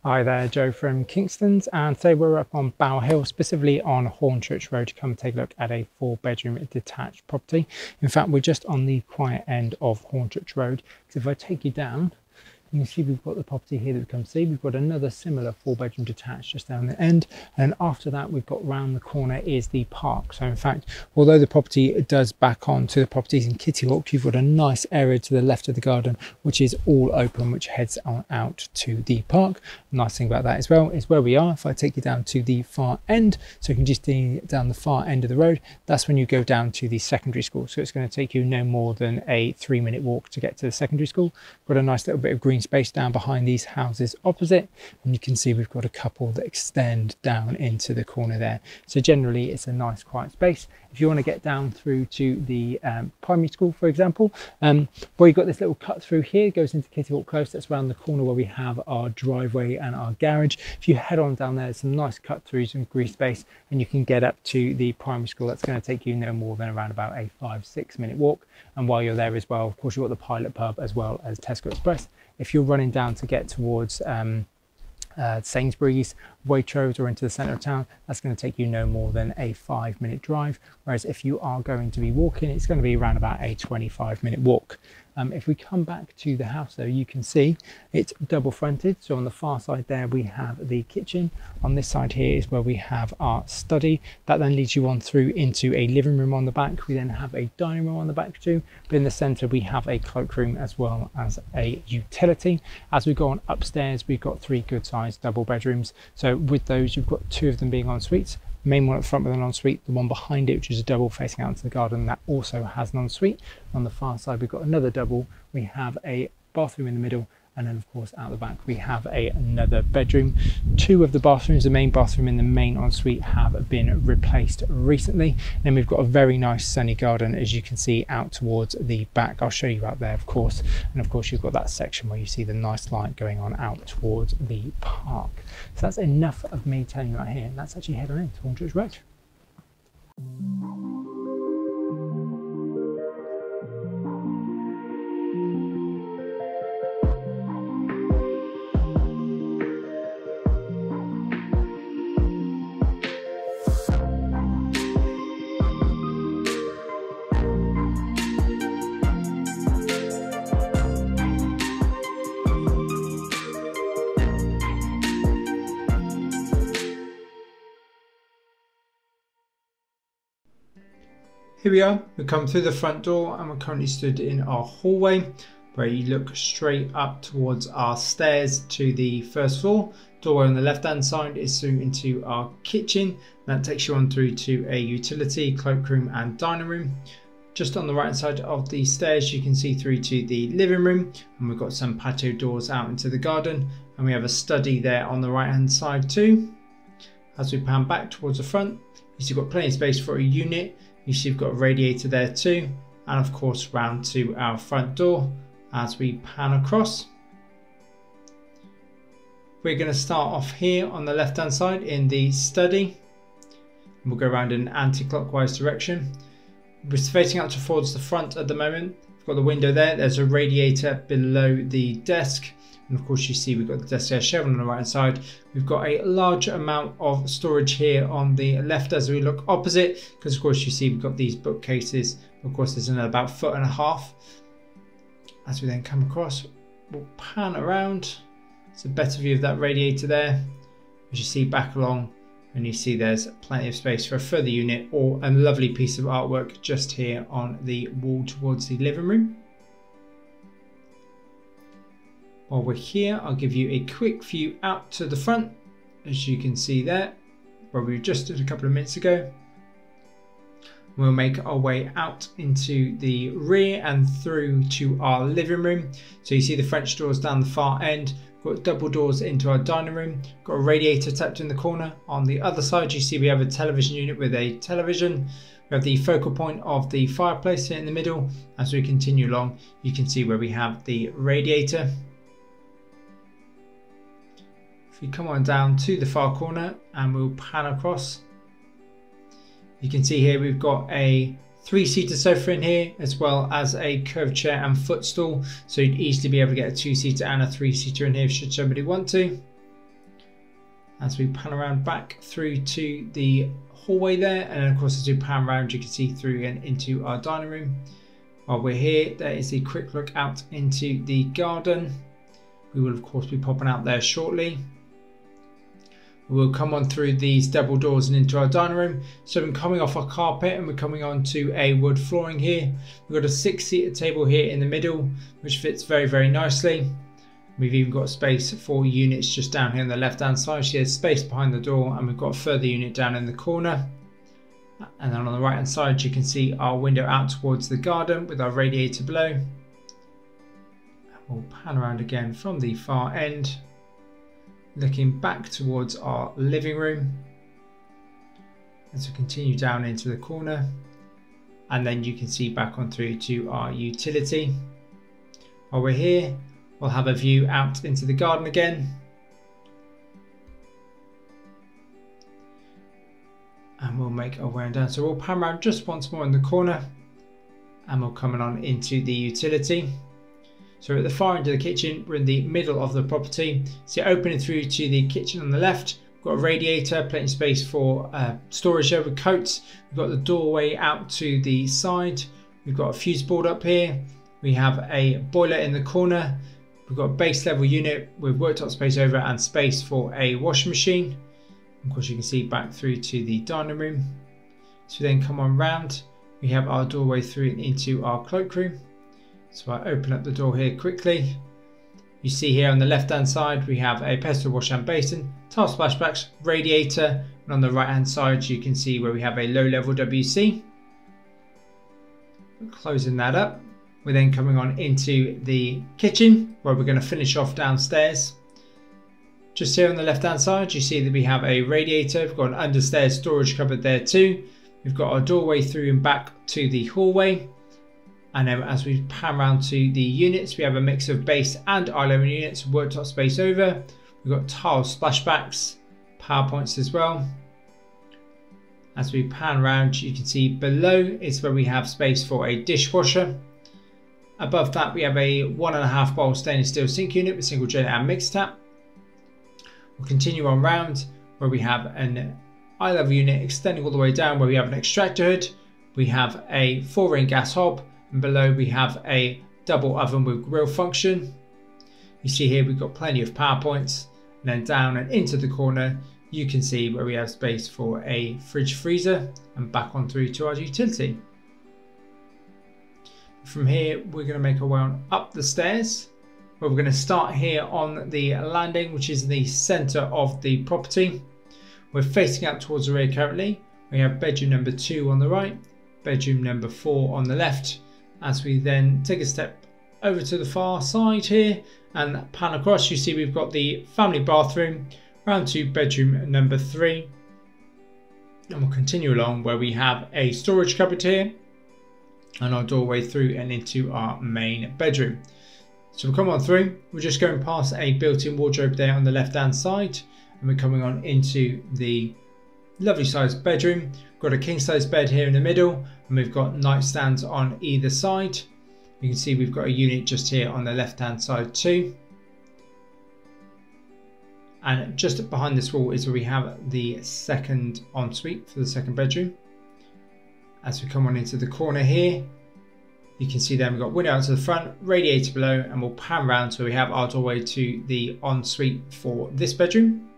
Hi there, Joe from Kingston's, and today we're up on BOWERHILL, specifically on Hornchurch Road, to come take a look at a 4-bedroom detached property. In fact, we're just on the quiet end of Hornchurch Road, because if I take you down, you can see we've got the property here that we come see. We've got another similar 4-bedroom detached just down the end, and after that we've got round the corner is the park. So in fact, although the property does back on to the properties in Kitty Hawk, you've got a nice area to the left of the garden which is all open, which heads on out to the park. Nice thing about that as well is where we are. If I take you down to the far end, so you can just see down the far end of the road, that's when you go down to the secondary school. So it's going to take you no more than a 3-minute walk to get to the secondary school. Got a nice little bit of green space down behind these houses opposite, and you can see we've got a couple that extend down into the corner there. So generally it's a nice quiet space. If you want to get down through to the primary school, for example, where you've got this little cut through here, goes into Kitty Hawk Close. That's around the corner where we have our driveway and our garage. If you head on down there, there's some nice cut throughs and green space, and you can get up to the primary school. That's going to take you no more than around about a 5-6 minute walk. And while you're there as well, of course, you've got the Pilot Pub as well as Tesco Express. If you're running down to get towards Sainsbury's, Waitrose, or into the centre of town, that's going to take you no more than a 5-minute drive. Whereas if you are going to be walking, it's going to be around about a 25-minute walk. If we come back to the house though, you can see it's double fronted. So on the far side there we have the kitchen. On this side here is where we have our study. That then leads you on through into a living room on the back. We then have a dining room on the back too. But in the centre we have a cloakroom as well as a utility. As we go on upstairs, we've got 3 good sized double bedrooms. So with those, you've got 2 of them being en suites. Main one at the front with an ensuite, the one behind it, which is a double facing out into the garden, that also has an ensuite. On the far side we've got another double. We have a bathroom in the middle, and then of course out the back we have another bedroom. 2 of the bathrooms, the main bathroom and the main ensuite, have been replaced recently. Then we've got a very nice sunny garden, as you can see, out towards the back. I'll show you out there of course, and of course you've got that section where you see the nice light going on out towards the park. So that's enough of me telling you right here. Let's actually head on into Hornchurch Road. Here we are, we come through the front door and we're currently stood in our hallway, where you look straight up towards our stairs to the first floor. Doorway on the left hand side is through into our kitchen. That takes you on through to a utility, cloakroom and dining room. Just on the right hand side of the stairs you can see through to the living room, and we've got some patio doors out into the garden, and we have a study there on the right hand side too. As we pan back towards the front, you see you've got plenty of space for a unit. You see you've got a radiator there too, and of course round to our front door as we pan across. We're going to start off here on the left hand side in the study, and we'll go around in an anti-clockwise direction. We're facing out towards the front at the moment. We've got the window there, there's a radiator below the desk, and of course you see we've got the desk there shown on the right hand side. We've got a large amount of storage here on the left as we look opposite, because of course you see we've got these bookcases. Of course there's another about 1.5 foot. As we then come across, we'll pan around. It's a better view of that radiator there. As you see back along, and you see there's plenty of space for a further unit or a lovely piece of artwork just here on the wall towards the living room. While we're here, I'll give you a quick view out to the front, as you can see there, where we just did a couple of minutes ago. We'll make our way out into the rear and through to our living room. So you see the French doors down the far end. We've got double doors into our dining room. Got a radiator tucked in the corner. On the other side, you see we have a television unit with a television. We have the focal point of the fireplace here in the middle. As we continue along, you can see where we have the radiator. If we come on down to the far corner and we'll pan across, you can see here we've got a 3-seater sofa in here, as well as a curved chair and footstool, so you'd easily be able to get a 2-seater and a 3-seater in here should somebody want to. As we pan around back through to the hallway there, and of course as we pan around you can see through and into our dining room. While we're here, there is a quick look out into the garden. We will of course be popping out there shortly. We'll come on through these double doors and into our dining room. So we're coming off our carpet and we're coming on to a wood flooring here. We've got a 6-seater table here in the middle, which fits very, very nicely. We've even got space for units just down here on the left hand side. So there's space behind the door, and we've got a further unit down in the corner. And then on the right hand side you can see our window out towards the garden with our radiator below. We'll pan around again from the far end, looking back towards our living room as we continue down into the corner, and then you can see back on through to our utility. While we're here, we'll have a view out into the garden again, and we'll make our way down. So we'll pan around just once more in the corner, and we'll come on into the utility. So at the far end of the kitchen, we're in the middle of the property. So opening through to the kitchen on the left, we've got a radiator, plenty of space for storage there with coats. We've got the doorway out to the side. We've got a fuse board up here. We have a boiler in the corner. We've got a base level unit with worktop space over and space for a washing machine. Of course, you can see back through to the dining room. So then come on round, we have our doorway through and into our cloakroom. So I open up the door here quickly. You see here on the left hand side we have a pedestal wash and basin, tile splashbacks, radiator, and on the right hand side you can see where we have a low level WC. Closing that up, we're then coming on into the kitchen where we're going to finish off downstairs. Just here on the left hand side you see that we have a radiator, we've got an understairs storage cupboard there too. We've got our doorway through and back to the hallway. And then as we pan around to the units, we have a mix of base and eye level units, worktop space over. We've got tile splashbacks, power points as well. As we pan around, you can see below is where we have space for a dishwasher. Above that, we have a 1.5 bowl stainless steel sink unit with single drain and mixed tap. We'll continue on round where we have an eye level unit extending all the way down where we have an extractor hood. We have a 4-ring gas hob. And below we have a double oven with grill function. You see here we've got plenty of power points, and then down and into the corner you can see where we have space for a fridge freezer, and back on through to our utility. From here we're going to make our way on up the stairs, where we're going to start here on the landing, which is the centre of the property. We're facing out towards the rear currently. We have bedroom number 2 on the right, bedroom number 4 on the left. As we then take a step over to the far side here and pan across, you see we've got the family bathroom round to bedroom number 3. And we'll continue along where we have a storage cupboard here and our doorway through and into our main bedroom. So we'll come on through, we're just going past a built-in wardrobe there on the left hand side, and we're coming on into the lovely sized bedroom. Got a king size bed here in the middle, and we've got nightstands on either side. You can see we've got a unit just here on the left hand side too. And just behind this wall is where we have the second ensuite for the second bedroom. As we come on into the corner here, you can see then we've got window out to the front, radiator below, and we'll pan around so we have our doorway to the ensuite for this bedroom.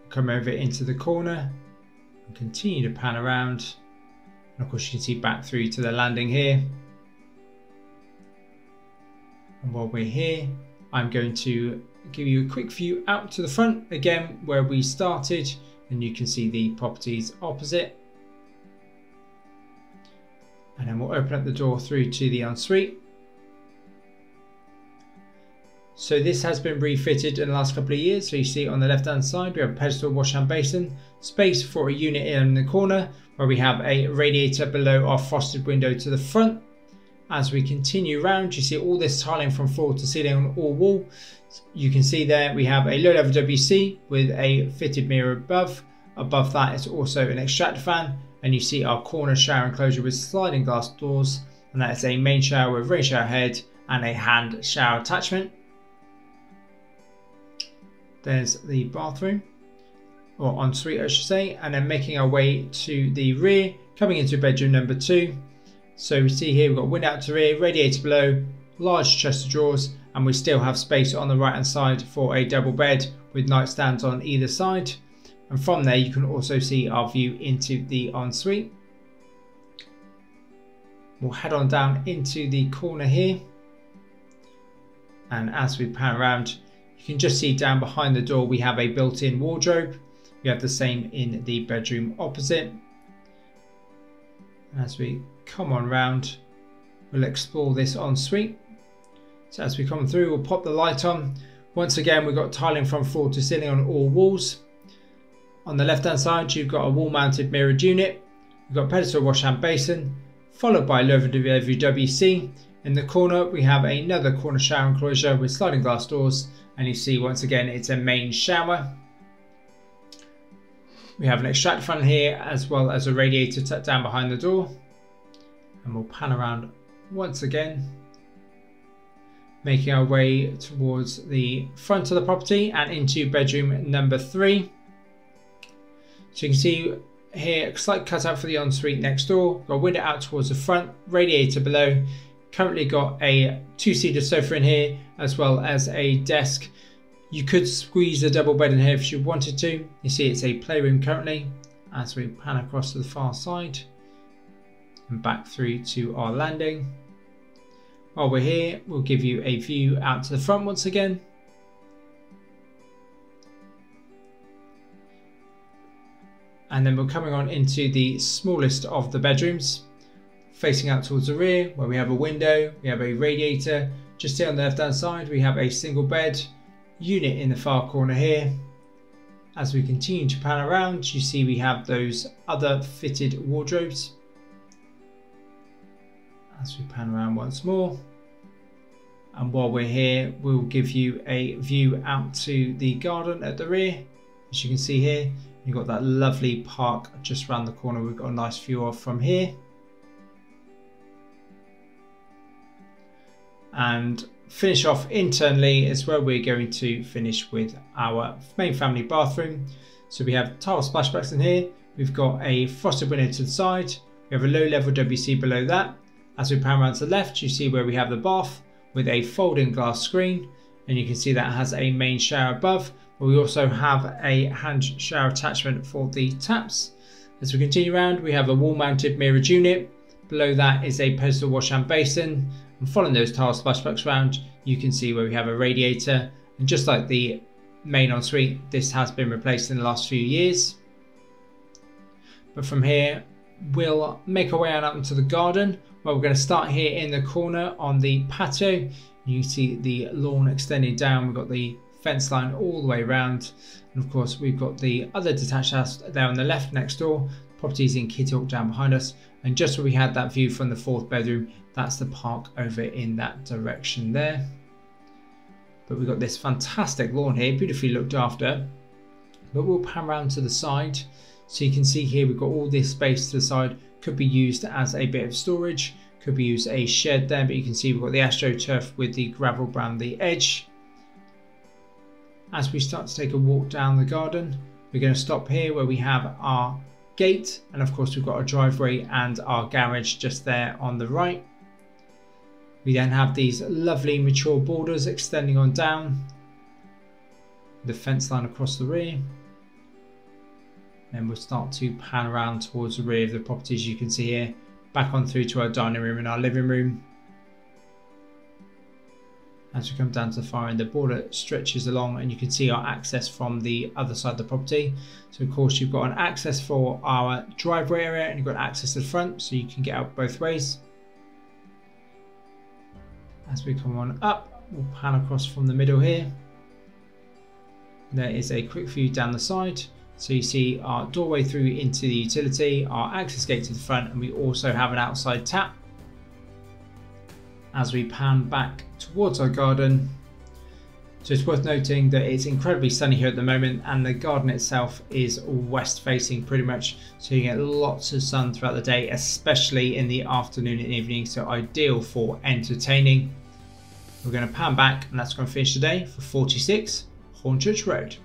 Come over into the corner and continue to pan around, and of course you can see back through to the landing here. And while we're here, I'm going to give you a quick view out to the front again where we started, and you can see the properties opposite. And then we'll open up the door through to the ensuite. So this has been refitted in the last couple of years. So you see on the left hand side we have a pedestal wash and basin, space for a unit in the corner where we have a radiator below our frosted window to the front. As we continue round, you see all this tiling from floor to ceiling on all wall. You can see there we have a low level WC with a fitted mirror above. Above that is also an extractor fan, and you see our corner shower enclosure with sliding glass doors, and that is a main shower with rain shower head and a hand shower attachment. there's the bathroom, or ensuite I should say, and then making our way to the rear, coming into bedroom number 2. So we see here we've got window out to rear, radiator below, large chest of drawers, and we still have space on the right hand side for a double bed with nightstands on either side. And from there you can also see our view into the ensuite. We'll head on down into the corner here, and as we pan around you can just see down behind the door we have a built-in wardrobe. We have the same in the bedroom opposite. As we come on round, we'll explore this ensuite. So as we come through, we'll pop the light on. Once again, we've got tiling from floor to ceiling on all walls. On the left hand side you've got a wall mounted mirrored unit. We've got pedestal wash hand basin, followed by lower level WC. In the corner we have another corner shower enclosure with sliding glass doors, and you see once again it's a main shower. We have an extractor fan here as well as a radiator tucked down behind the door, and we'll pan around once again, making our way towards the front of the property and into bedroom number 3. So you can see here a slight cutout for the ensuite next door, got a window out towards the front, radiator below, currently got a 2-seater sofa in here as well as a desk. You could squeeze a double bed in here if you wanted to. You see it's a playroom currently. As we pan across to the far side and back through to our landing. While we're here, we'll give you a view out to the front once again. And then we're coming on into the smallest of the bedrooms, facing out towards the rear where we have a window, we have a radiator. Just here on the left hand side we have a single bed unit in the far corner here. As we continue to pan around, you see we have those other fitted wardrobes. As we pan around once more, and while we're here we'll give you a view out to the garden at the rear. As you can see here, you've got that lovely park just around the corner we've got a nice view of from here. And finish off internally is where we're going to finish with our main family bathroom. So we have tile splashbacks in here, we've got a frosted window to the side, we have a low level WC below that. As we pan around to the left, you see where we have the bath with a folding glass screen, and you can see that has a main shower above, but we also have a hand shower attachment for the taps. As we continue around, we have a wall mounted mirrored unit. Below that is a pedestal wash hand basin, and following those tile splashbacks around, you can see where we have a radiator. And just like the main ensuite, this has been replaced in the last few years. But from here, we'll make our way out into the garden. Well, we're going to start here in the corner on the patio. You can see the lawn extending down. We've got the fence line all the way around, and of course we've got the other detached house there on the left next door. Properties in Kitty Hawk down behind us, and just where we had that view from the 4th bedroom, that's the park over in that direction there. But we've got this fantastic lawn here, beautifully looked after. But we'll pan around to the side, so you can see here we've got all this space to the side. Could be used as a bit of storage, could be used as a shed there, but you can see we've got the AstroTurf with the gravel around the edge. As we start to take a walk down the garden, we're going to stop here where we have our gate, and of course we've got our driveway and our garage just there on the right. We then have these lovely mature borders extending on down, the fence line across the rear. Then we'll start to pan around towards the rear of the property, as you can see here, back on through to our dining room and our living room. As we come down to the far end, the border stretches along, and you can see our access from the other side of the property. So of course you've got an access for our driveway area, and you've got access to the front, so you can get out both ways. As we come on up, we'll pan across from the middle here. There is a quick view down the side. So you see our doorway through into the utility, our access gate to the front, and we also have an outside tap. As we pan back towards our garden, so it's worth noting that it's incredibly sunny here at the moment, and the garden itself is west facing pretty much, so you get lots of sun throughout the day, especially in the afternoon and evening, so ideal for entertaining. We're going to pan back, and that's going to finish today for 46 Hornchurch Road.